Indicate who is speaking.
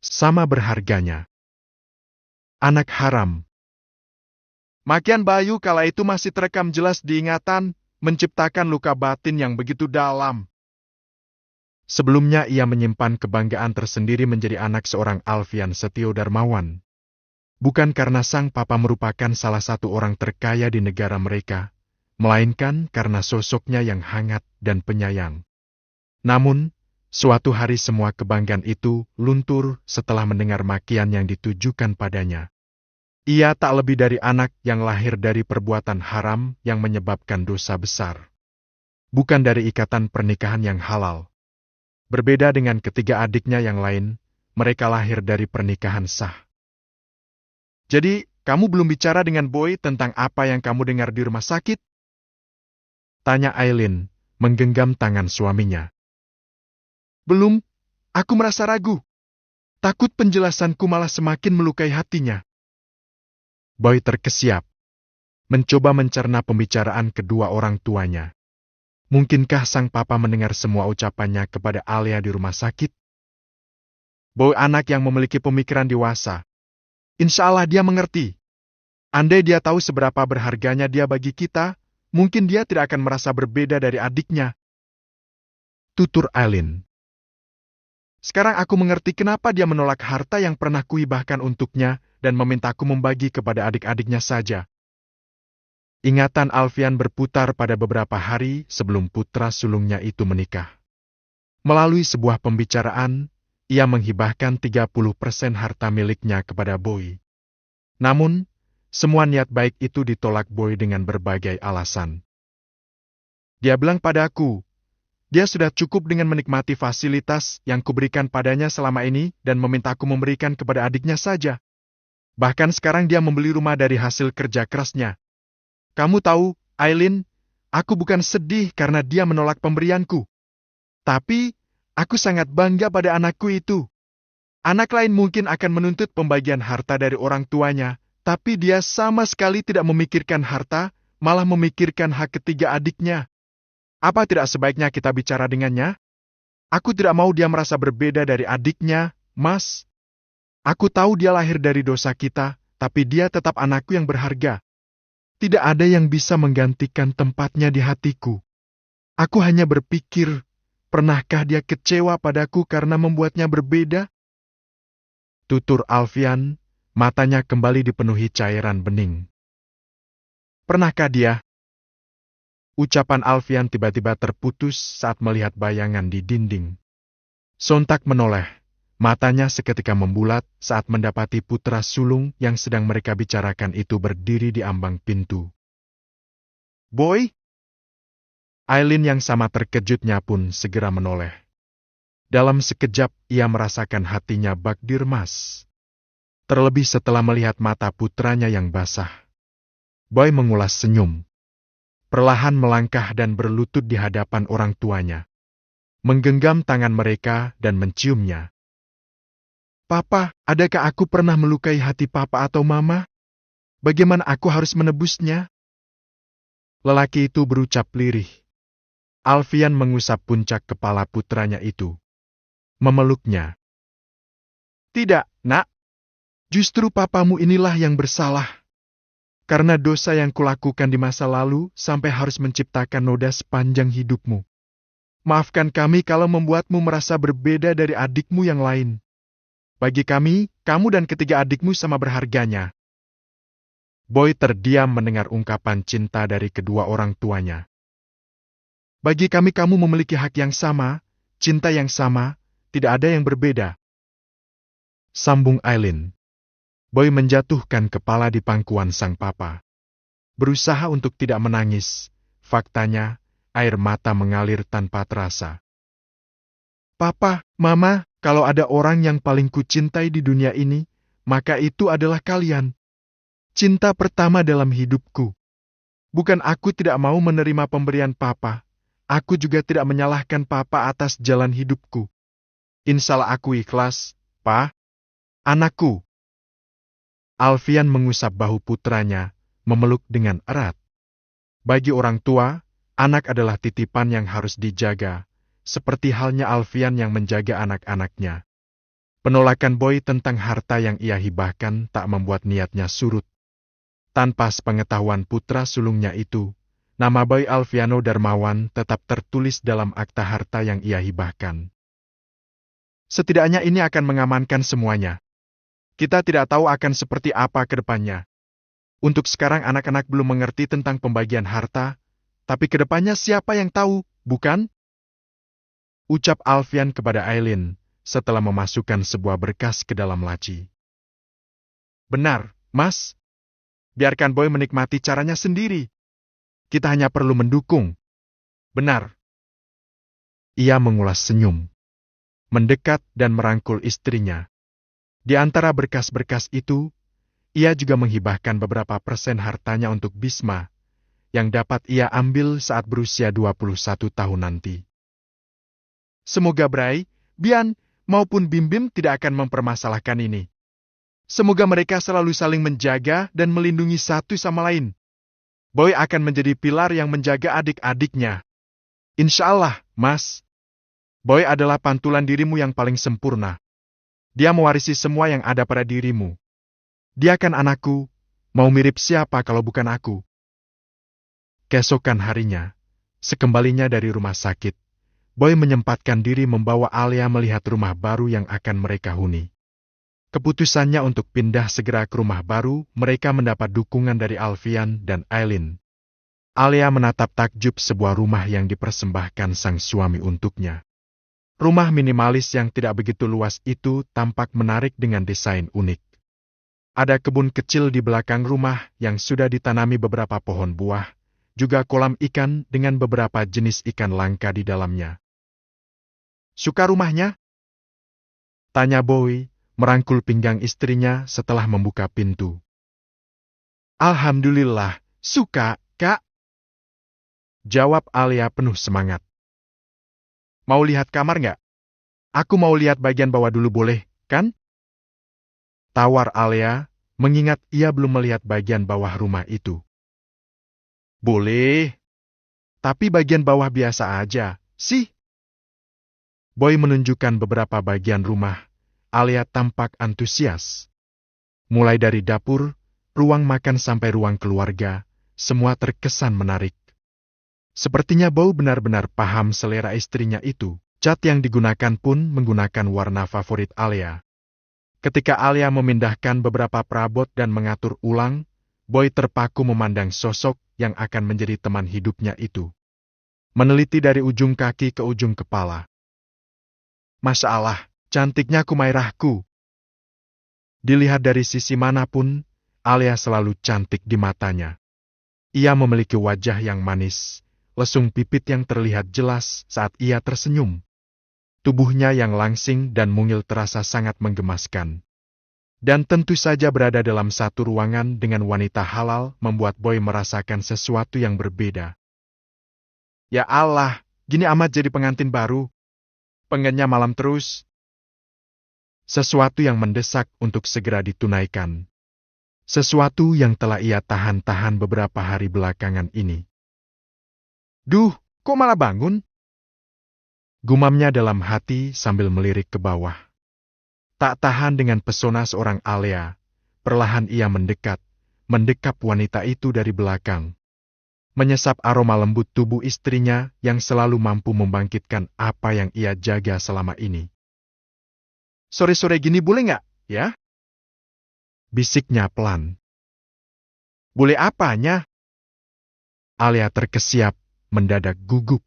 Speaker 1: Sama berharganya. Anak haram. Makian Bayu kala itu masih terekam jelas di ingatan, menciptakan luka batin yang begitu dalam. Sebelumnya ia menyimpan kebanggaan tersendiri menjadi anak seorang Alfian Setio Darmawan. Bukan karena sang papa merupakan salah satu orang terkaya di negara mereka, melainkan karena sosoknya yang hangat dan penyayang. Namun, suatu hari semua kebanggaan itu luntur setelah mendengar makian yang ditujukan padanya. Ia tak lebih dari anak yang lahir dari perbuatan haram yang menyebabkan dosa besar. Bukan dari ikatan pernikahan yang halal. Berbeda dengan ketiga adiknya yang lain, mereka lahir dari pernikahan sah. Jadi, kamu belum bicara dengan Boy tentang apa yang kamu dengar di rumah sakit? Tanya Aileen, menggenggam tangan suaminya. Belum, aku merasa ragu. Takut penjelasanku malah semakin melukai hatinya. Boy terkesiap. Mencoba mencerna pembicaraan kedua orang tuanya. Mungkinkah sang papa mendengar semua ucapannya kepada Alia di rumah sakit? Boy anak yang memiliki pemikiran dewasa. Insya Allah dia mengerti. Andai dia tahu seberapa berharganya dia bagi kita, mungkin dia tidak akan merasa berbeda dari adiknya. Tutur Aileen. Sekarang aku mengerti kenapa dia menolak harta yang pernah kuhibahkan untuknya dan memintaku membagi kepada adik-adiknya saja. Ingatan Alfian berputar pada beberapa hari sebelum putra sulungnya itu menikah. Melalui sebuah pembicaraan, ia menghibahkan 30% harta miliknya kepada Boy. Namun, semua niat baik itu ditolak Boy dengan berbagai alasan. Dia bilang padaku, dia sudah cukup dengan menikmati fasilitas yang kuberikan padanya selama ini dan memintaku memberikan kepada adiknya saja. Bahkan sekarang dia membeli rumah dari hasil kerja kerasnya. Kamu tahu, Aileen, aku bukan sedih karena dia menolak pemberianku. Tapi, aku sangat bangga pada anakku itu. Anak lain mungkin akan menuntut pembagian harta dari orang tuanya, tapi dia sama sekali tidak memikirkan harta, malah memikirkan hak ketiga adiknya. Apa tidak sebaiknya kita bicara dengannya? Aku tidak mau dia merasa berbeda dari adiknya, Mas. Aku tahu dia lahir dari dosa kita, tapi dia tetap anakku yang berharga. Tidak ada yang bisa menggantikan tempatnya di hatiku. Aku hanya berpikir, pernahkah dia kecewa padaku karena membuatnya berbeda? Tutur Alfian, matanya kembali dipenuhi cairan bening. Pernahkah dia? Ucapan Alfian tiba-tiba terputus saat melihat bayangan di dinding. Sontak menoleh, matanya seketika membulat saat mendapati putra sulung yang sedang mereka bicarakan itu berdiri di ambang pintu. Boy? Aileen yang sama terkejutnya pun segera menoleh. Dalam sekejap ia merasakan hatinya bak dirmas. Terlebih setelah melihat mata putranya yang basah. Boy mengulas senyum. Perlahan melangkah dan berlutut di hadapan orang tuanya. Menggenggam tangan mereka dan menciumnya. Papa, adakah aku pernah melukai hati papa atau mama? Bagaimana aku harus menebusnya? Lelaki itu berucap lirih. Alfian mengusap puncak kepala putranya itu. Memeluknya. Tidak, nak. Justru papamu inilah yang bersalah. Karena dosa yang kulakukan di masa lalu sampai harus menciptakan noda sepanjang hidupmu. Maafkan kami kalau membuatmu merasa berbeda dari adikmu yang lain. Bagi kami, kamu dan ketiga adikmu sama berharganya. Boy terdiam mendengar ungkapan cinta dari kedua orang tuanya. Bagi kami kamu memiliki hak yang sama, cinta yang sama, tidak ada yang berbeda. Sambung Aileen. Boy menjatuhkan kepala di pangkuan sang papa. Berusaha untuk tidak menangis, faktanya, air mata mengalir tanpa terasa. Papa, Mama, kalau ada orang yang paling kucintai di dunia ini, maka itu adalah kalian. Cinta pertama dalam hidupku. Bukan aku tidak mau menerima pemberian papa, aku juga tidak menyalahkan papa atas jalan hidupku. Insyaallah aku ikhlas, Pa. Anakku. Alfian mengusap bahu putranya, memeluk dengan erat. Bagi orang tua, anak adalah titipan yang harus dijaga, seperti halnya Alfian yang menjaga anak-anaknya. Penolakan Boy tentang harta yang ia hibahkan tak membuat niatnya surut. Tanpa sepengetahuan putra sulungnya itu, nama Boy Alfiano Darmawan tetap tertulis dalam akta harta yang ia hibahkan. Setidaknya ini akan mengamankan semuanya. Kita tidak tahu akan seperti apa ke depannya. Untuk sekarang anak-anak belum mengerti tentang pembagian harta, tapi ke depannya siapa yang tahu, bukan? Ucap Alfian kepada Aileen setelah memasukkan sebuah berkas ke dalam laci. Benar, Mas. Biarkan Boy menikmati caranya sendiri. Kita hanya perlu mendukung. Benar. Ia mengulas senyum, mendekat dan merangkul istrinya. Di antara berkas-berkas itu, ia juga menghibahkan beberapa persen hartanya untuk Bisma, yang dapat ia ambil saat berusia 21 tahun nanti. Semoga Bray, Bian, maupun Bim Bim tidak akan mempermasalahkan ini. Semoga mereka selalu saling menjaga dan melindungi satu sama lain. Boy akan menjadi pilar yang menjaga adik-adiknya. Insya Allah, Mas. Boy adalah pantulan dirimu yang paling sempurna. Dia mewarisi semua yang ada pada dirimu. Dia kan anakku, mau mirip siapa kalau bukan aku? Keesokan harinya, sekembalinya dari rumah sakit, Boy menyempatkan diri membawa Alia melihat rumah baru yang akan mereka huni. Keputusannya untuk pindah segera ke rumah baru, mereka mendapat dukungan dari Alfian dan Aileen. Alia menatap takjub sebuah rumah yang dipersembahkan sang suami untuknya. Rumah minimalis yang tidak begitu luas itu tampak menarik dengan desain unik. Ada kebun kecil di belakang rumah yang sudah ditanami beberapa pohon buah, juga kolam ikan dengan beberapa jenis ikan langka di dalamnya. Suka rumahnya? Tanya Boy, merangkul pinggang istrinya setelah membuka pintu. Alhamdulillah, suka, Kak. Jawab Alia penuh semangat. Mau lihat kamar nggak? Aku mau lihat bagian bawah dulu boleh, kan? Tawar Alia, mengingat ia belum melihat bagian bawah rumah itu. Boleh. Tapi bagian bawah biasa aja, sih. Boy menunjukkan beberapa bagian rumah. Alia tampak antusias. Mulai dari dapur, ruang makan sampai ruang keluarga, semua terkesan menarik. Sepertinya Boy benar-benar paham selera istrinya itu. Cat yang digunakan pun menggunakan warna favorit Alia. Ketika Alia memindahkan beberapa perabot dan mengatur ulang, Boy terpaku memandang sosok yang akan menjadi teman hidupnya itu. Meneliti dari ujung kaki ke ujung kepala. Masya Allah, cantiknya Kumairahku. Dilihat dari sisi manapun, Alia selalu cantik di matanya. Ia memiliki wajah yang manis, lesung pipit yang terlihat jelas saat ia tersenyum. Tubuhnya yang langsing dan mungil terasa sangat menggemaskan. Dan tentu saja berada dalam satu ruangan dengan wanita halal membuat Boy merasakan sesuatu yang berbeda. Ya Allah, gini amat jadi pengantin baru. Pengennya malam terus. Sesuatu yang mendesak untuk segera ditunaikan. Sesuatu yang telah ia tahan-tahan beberapa hari belakangan ini. Duh, kok malah bangun? Gumamnya dalam hati sambil melirik ke bawah. Tak tahan dengan pesona seorang Alia, perlahan ia mendekap wanita itu dari belakang. Menyesap aroma lembut tubuh istrinya yang selalu mampu membangkitkan apa yang ia jaga selama ini. Sore-sore gini boleh nggak, ya? Bisiknya pelan. Boleh apanya? Alia terkesiap, mendadak gugup.